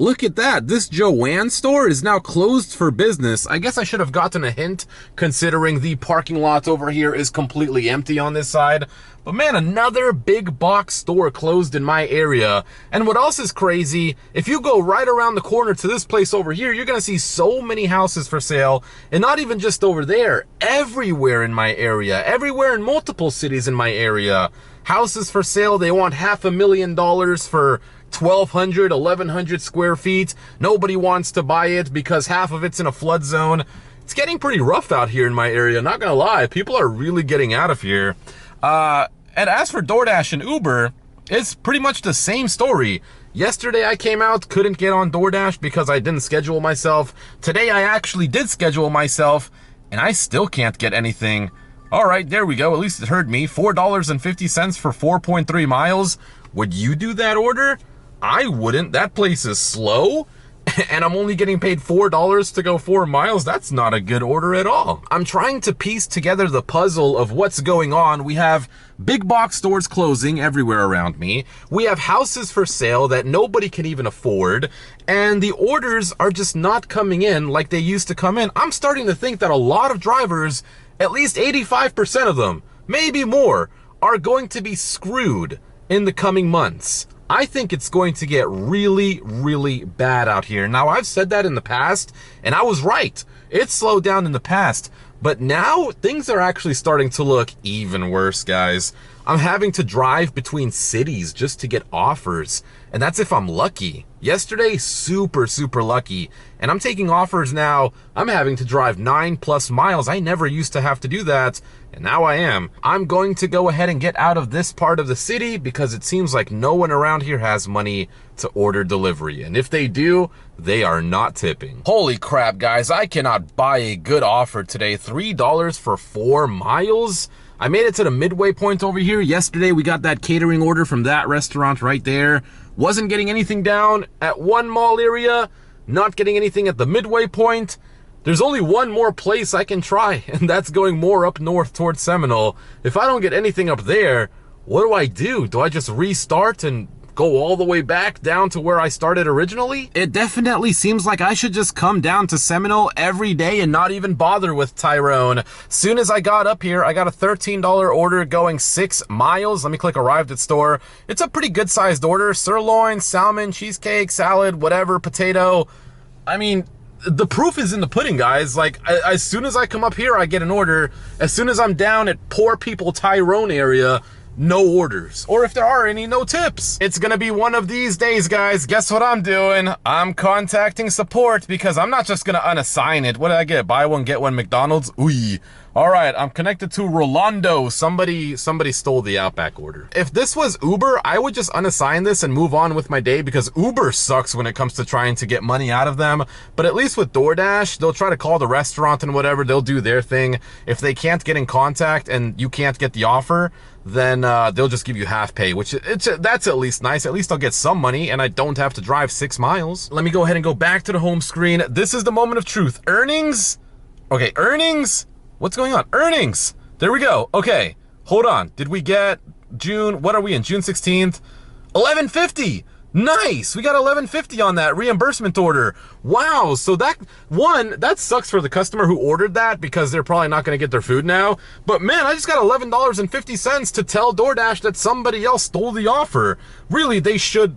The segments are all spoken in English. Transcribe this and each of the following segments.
Look at that. This Joanne store is now closed for business. I guess I should have gotten a hint considering the parking lot over here is completely empty on this side. But man, another big box store closed in my area. And what else is crazy, if you go right around the corner to this place over here, you're gonna see so many houses for sale. And not even just over there, everywhere in my area, everywhere in multiple cities in my area. Houses for sale, they want $500,000 for 1,200, 1,100 square feet. Nobody wants to buy it because half of it's in a flood zone. It's getting pretty rough out here in my area, not gonna lie. People are really getting out of here. And as for DoorDash and Uber, it's pretty much the same story. Yesterday I came out, couldn't get on DoorDash because I didn't schedule myself. Today I actually did schedule myself, and I still can't get anything. All right, there we go. At least it heard me. $4.50 for 4.3 miles. Would you do that order? I wouldn't. That place is slow, and I'm only getting paid $4 to go 4 miles. That's not a good order at all. I'm trying to piece together the puzzle of what's going on. We have big box stores closing everywhere around me. We have houses for sale that nobody can even afford, and the orders are just not coming in like they used to come in. I'm starting to think that a lot of drivers, at least 85% of them, maybe more, are going to be screwed in the coming months. I think it's going to get really, really bad out here. Now, I've said that in the past, and I was right. It slowed down in the past, but now things are actually starting to look even worse, guys. I'm having to drive between cities just to get offers, and that's if I'm lucky. Yesterday, super lucky, and I'm taking offers now. I'm having to drive 9+ miles. I never used to have to do that, and now I am. I'm going to go ahead and get out of this part of the city because it seems like no one around here has money to order delivery, and if they do, they are not tipping. Holy crap, guys, I cannot buy a good offer today. $3 for 4 miles? I made it to the midway point over here. Yesterday, we got that catering order from that restaurant right there. Wasn't getting anything down at one mall area, not getting anything at the midway point. There's only one more place I can try, and that's going more up north towards Seminole. If I don't get anything up there, what do? Do I just restart and go all the way back down to where I started originally? It definitely seems like I should just come down to Seminole every day and not even bother with Tyrone. Soon as I got up here, I got a $13 order going 6 miles. Let me click arrived at store. It's a pretty good sized order. Sirloin, salmon, cheesecake, salad, whatever, potato. I mean, the proof is in the pudding, guys. Like, as soon as I come up here, I get an order. As soon as I'm down at poor people Tyrone area, no orders, or if there are any, no tips. It's gonna be one of these days, guys. Guess what I'm doing? I'm contacting support because I'm not just gonna unassign it. What did I get? Buy one, get one McDonald's? Ooh. All right, I'm connected to Rolando. Somebody stole the Outback order. If this was Uber, I would just unassign this and move on with my day because Uber sucks when it comes to trying to get money out of them. But at least with DoorDash, they'll try to call the restaurant and whatever. They'll do their thing. If they can't get in contact and you can't get the offer, then they'll just give you half pay, which that's at least nice. At least I'll get some money and I don't have to drive 6 miles. Let me go ahead and go back to the home screen. This is the moment of truth. Earnings? Okay, earnings? What's going on? Earnings! There we go. Okay, hold on. Did we get June? What are we in? June 16th? $11.50! Nice! We got $11.50 on that reimbursement order. Wow, so that sucks for the customer who ordered that because they're probably not going to get their food now. But man, I just got $11.50 to tell DoorDash that somebody else stole the offer. Really, they should,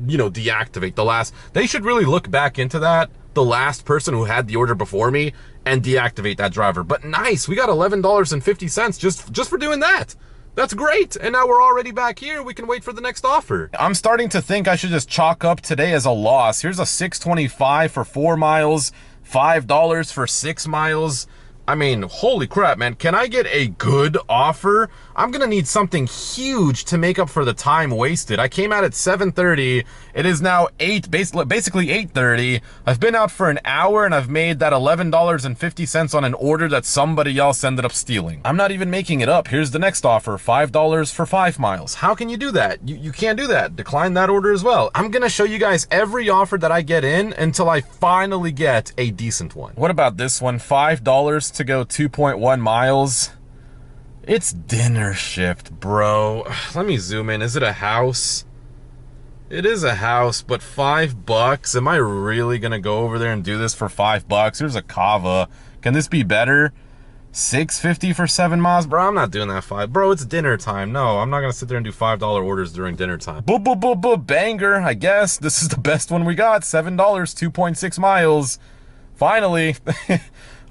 you know, deactivate the last. They should really look back into that. The last person who had the order before me and deactivate that driver. But nice, we got $11.50 just for doing that. That's great. And now we're already back here. We can wait for the next offer. I'm starting to think I should just chalk up today as a loss. Here's a $6.25 for 4 miles, $5 for 6 miles. I mean, holy crap, man. Can I get a good offer? I'm gonna need something huge to make up for the time wasted. I came out at 7:30. It is now basically 8:30. I've been out for an hour and I've made that $11.50 on an order that somebody else ended up stealing. I'm not even making it up. Here's the next offer, $5 for 5 miles. How can you do that? You can't do that. Decline that order as well. I'm gonna show you guys every offer that I get in until I finally get a decent one. What about this one? $5 to go 2.1 miles. It's dinner shift, bro. Let me zoom in. Is it a house? It is a house, but $5? Am I really gonna go over there and do this for $5? Here's a Kava. Can this be better? $6.50 for 7 miles? Bro, I'm not doing that bro, it's dinner time. No, I'm not gonna sit there and do $5 orders during dinner time. Banger, I guess. This is the best one we got. $7, 2.6 miles. Finally.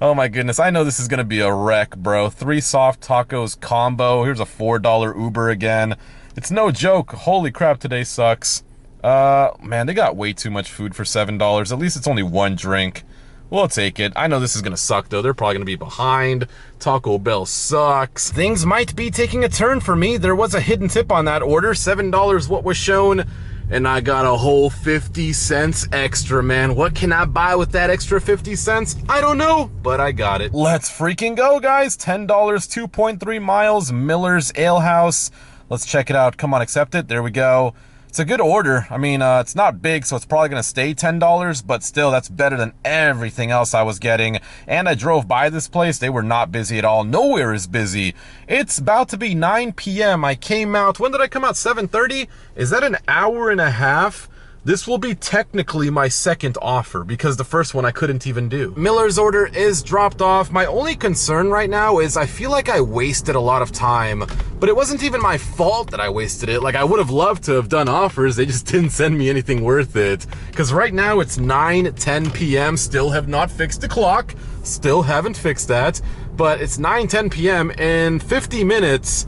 Oh my goodness, I know this is gonna be a wreck, bro. 3 soft tacos combo. Here's a $4 Uber again. It's no joke. Holy crap, today sucks. Man, they got way too much food for $7. At least it's only 1 drink. We'll take it. I know this is gonna suck though. They're probably gonna be behind. Taco Bell sucks. Things might be taking a turn for me. There was a hidden tip on that order. $7 what was shown, and I got a whole 50 cents extra, man. What can I buy with that extra 50 cents? I don't know, but I got it. Let's freaking go, guys. $10, 2.3 miles, Miller's Ale House. Let's check it out. Come on, accept it. There we go. It's a good order. I mean, it's not big, so it's probably gonna stay $10, but still, that's better than everything else I was getting. And I drove by this place. They were not busy at all. Nowhere is busy. It's about to be 9 p.m. I came out, when did I come out? 7:30? Is that an hour and a half? This will be technically my second offer because the first one I couldn't even do. Miller's order is dropped off. My only concern right now is I feel like I wasted a lot of time, but it wasn't even my fault that I wasted it. Like, I would have loved to have done offers. They just didn't send me anything worth it. Because right now it's 9:10 p.m. Still have not fixed the clock. Still haven't fixed that. But it's 9:10 p.m. In 50 minutes,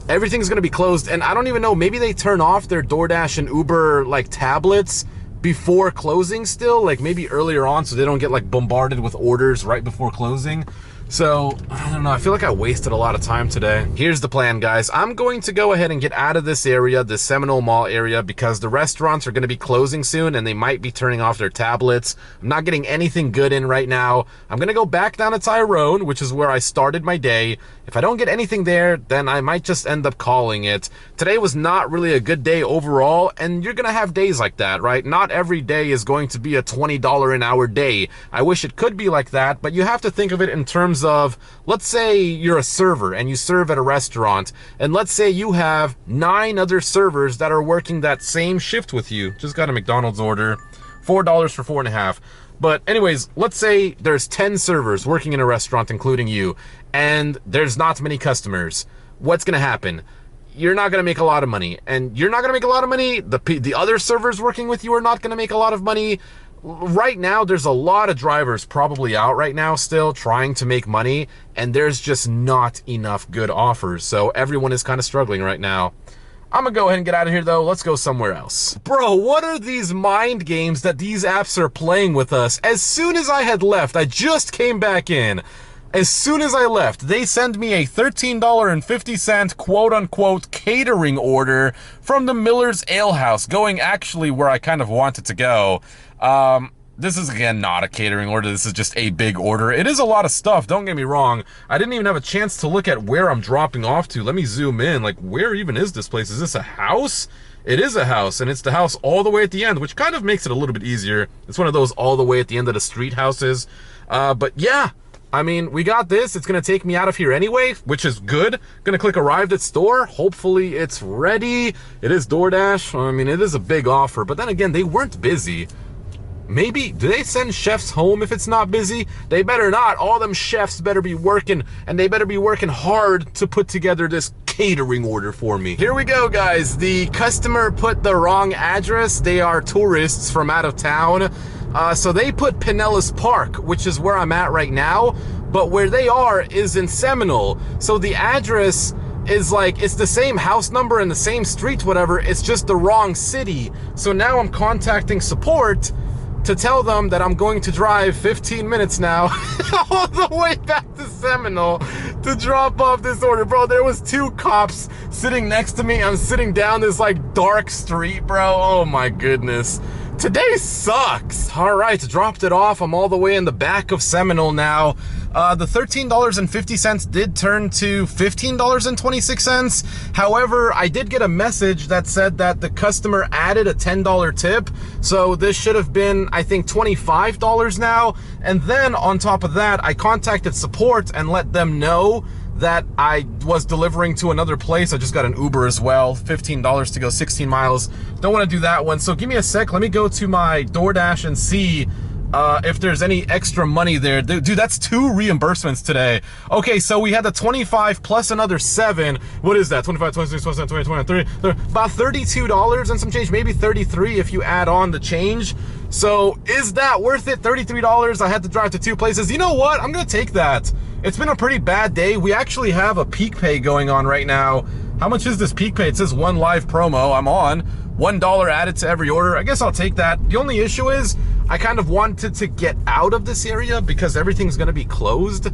everything's gonna be closed, and I don't even know, maybe they turn off their DoorDash and Uber like tablets before closing still, like maybe earlier on so they don't get like bombarded with orders right before closing. So, I don't know, I feel like I wasted a lot of time today. Here's the plan, guys. I'm going to go ahead and get out of this area, the Seminole Mall area, because the restaurants are going to be closing soon and they might be turning off their tablets. I'm not getting anything good in right now. I'm going to go back down to Tyrone, which is where I started my day. If I don't get anything there, then I might just end up calling it. Today was not really a good day overall, and you're going to have days like that, right? Not every day is going to be a $20 an hour day. I wish it could be like that, but you have to think of it in terms of, let's say you're a server and you serve at a restaurant, and let's say you have 9 other servers that are working that same shift with you. Just got a McDonald's order, $4 for 4.5. But anyways, let's say there's 10 servers working in a restaurant, including you, and there's not many customers. What's gonna happen? You're not gonna make a lot of money, and you're not gonna make a lot of money. The other servers working with you are not gonna make a lot of money. Right now, there's a lot of drivers probably out right now still trying to make money, and there's just not enough good offers. So everyone is kind of struggling right now. I'm gonna go ahead and get out of here though. Let's go somewhere else. Bro, what are these mind games that these apps are playing with us? As soon as I had left, I just came back in. As soon as I left, they send me a $13.50 quote-unquote catering order from the Miller's Ale House, going actually where I kind of wanted to go. This is, again, not a catering order. This is just a big order. It is a lot of stuff, don't get me wrong. I didn't even have a chance to look at where I'm dropping off to. Let me zoom in. Like, where even is this place? Is this a house? It is a house, and it's the house all the way at the end, which kind of makes it a little bit easier. It's one of those all the way at the end of the street houses. But yeah, I mean, we got this. It's gonna take me out of here anyway, which is good. Gonna click arrived at store. Hopefully it's ready. It is DoorDash. I mean, it is a big offer, but then again, they weren't busy. Maybe, do they send chefs home if it's not busy? They better not. All them chefs better be working, and they better be working hard to put together this catering order for me. Here we go, guys. The customer put the wrong address. They are tourists from out of town. So they put Pinellas Park, which is where I'm at right now, but where they are is in Seminole. So the address is like, it's the same house number and the same street, whatever, it's just the wrong city. So now I'm contacting support to tell them that I'm going to drive 15 minutes now all the way back to Seminole to drop off this order. Bro, there was 2 cops sitting next to me. I'm sitting down this like dark street, bro. Oh my goodness. Today sucks. All right, dropped it off. I'm all the way in the back of Seminole now. The $13.50 did turn to $15.26. However, I did get a message that said that the customer added a $10 tip. So this should have been, I think, $25 now. And then on top of that, I contacted support and let them know that I was delivering to another place. I just got an Uber as well, $15 to go 16 miles. Don't want to do that one. So give me a sec. Let me go to my DoorDash and see if there's any extra money there. Dude, that's 2 reimbursements today. Okay, so we had the 25 plus another 7. What is that? 25, 26, 27, 28, 29, 30, about $32 and some change, maybe 33 if you add on the change. So is that worth it? $33. I had to drive to 2 places. You know what? I'm gonna take that. It's been a pretty bad day. We actually have a peak pay going on right now. How much is this peak pay? It says 1 live promo. I'm on. $1 added to every order. I guess I'll take that. The only issue is I kind of wanted to get out of this area because everything's going to be closed.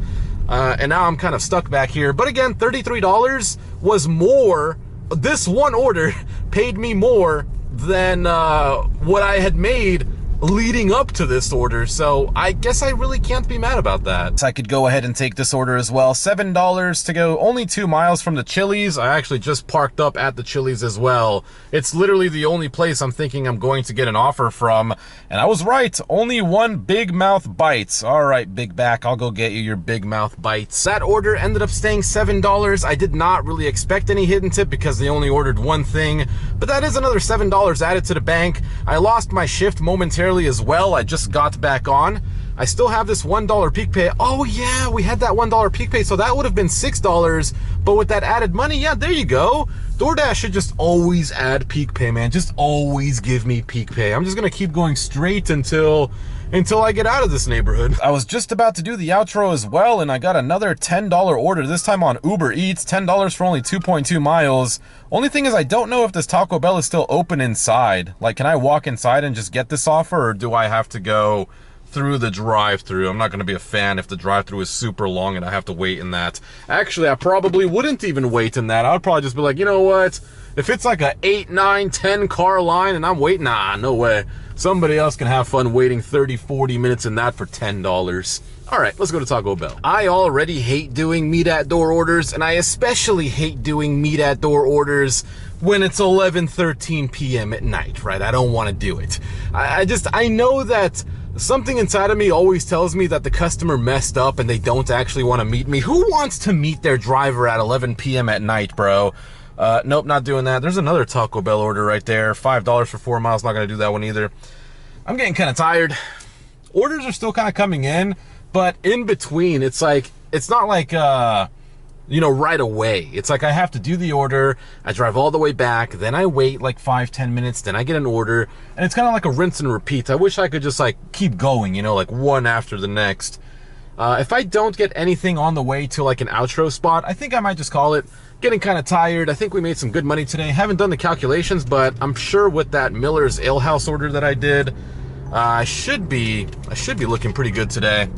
And now I'm kind of stuck back here. But again, $33 was more. This one order paid me more than what I had made leading up to this order, so I guess I really can't be mad about that. I could go ahead and take this order as well. $7 to go, only 2 miles from the Chili's. I actually just parked up at the Chili's as well. It's literally the only place I'm thinking I'm going to get an offer from, and I was right. Only 1 Big Mouth Bites. All right, Big Back, I'll go get you your Big Mouth Bites. That order ended up staying $7. I did not really expect any hidden tip because they only ordered 1 thing, but that is another $7 added to the bank. I lost my shift momentarily as well. I just got back on. I still have this $1 peak pay. Oh yeah, we had that $1 peak pay, so that would have been $6, but with that added money, yeah, there you go. DoorDash should just always add peak pay, man. Just always give me peak pay. I'm just gonna keep going straight until I get out of this neighborhood. I was just about to do the outro as well, and I got another $10 order, this time on Uber Eats, $10 for only 2.2 miles. Only thing is I don't know if this Taco Bell is still open inside. Like, can I walk inside and just get this offer, or do I have to go through the drive-thru? I'm not gonna be a fan if the drive-thru is super long and I have to wait in that. Actually, I probably wouldn't even wait in that. I would probably just be like, you know what? If it's like a 8, 9, 10 car line and I'm waiting, nah, no way. Somebody else can have fun waiting 30, 40 minutes in that for $10. All right, let's go to Taco Bell. I already hate doing meet at door orders, and I especially hate doing meet at door orders when it's 11:13 p.m. at night, right? I don't want to do it. I know that something inside of me always tells me that the customer messed up and they don't actually want to meet me. Who wants to meet their driver at 11 p.m. at night, bro? Nope, not doing that. There's another Taco Bell order right there. $5 for 4 miles. Not going to do that one either. I'm getting kind of tired. Orders are still kind of coming in, but in between, it's like, it's not like, you know, right away. It's like I have to do the order, I drive all the way back, then I wait like 5-10 minutes, then I get an order, and it's kind of like a rinse and repeat. I wish I could just like keep going, you know, like one after the next. If I don't get anything on the way to like an outro spot, I think I might just call it. Getting kind of tired. I think we made some good money today. Haven't done the calculations, but I'm sure with that Miller's Ale House order that I did, I should be looking pretty good today.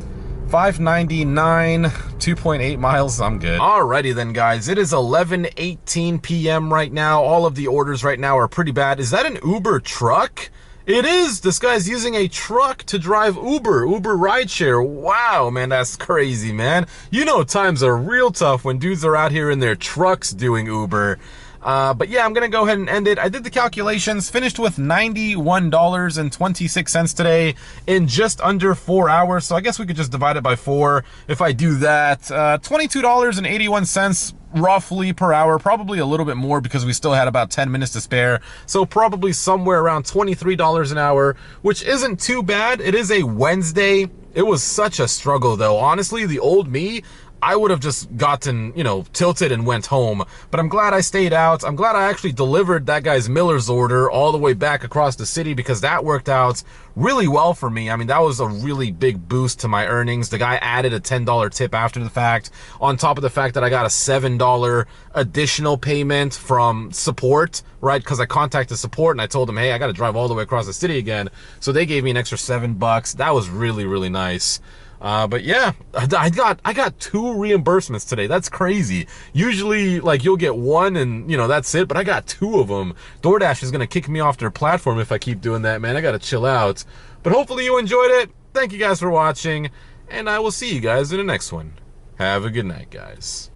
$5.99, 2.8 miles, I'm good. Alrighty then, guys, it is 11:18 p.m. right now. All of the orders right now are pretty bad. Is that an Uber truck? It is. This guy's using a truck to drive Uber rideshare. Wow, man, that's crazy, man. You know times are real tough when dudes are out here in their trucks doing Uber. But yeah, I'm gonna go ahead and end it. I did the calculations, finished with $91.26 today in just under 4 hours. So I guess we could just divide it by 4 if I do that. $22.81 roughly per hour, probably a little bit more because we still had about 10 minutes to spare. So probably somewhere around $23 an hour, which isn't too bad. It is a Wednesday. It was such a struggle though. Honestly, the old me, I would have just gotten, you know, tilted and went home. But I'm glad I stayed out. I'm glad I actually delivered that guy's Miller's order all the way back across the city because that worked out really well for me. I mean, that was a really big boost to my earnings. The guy added a $10 tip after the fact, on top of the fact that I got a $7 additional payment from support, right? Because I contacted support and I told them, hey, I got to drive all the way across the city again. So they gave me an extra $7. That was really, really nice. But yeah, I got 2 reimbursements today. That's crazy. Usually, like, you'll get 1 and, you know, that's it. But I got 2 of them. DoorDash is going to kick me off their platform if I keep doing that, man. I got to chill out. But hopefully you enjoyed it. Thank you guys for watching. And I will see you guys in the next one. Have a good night, guys.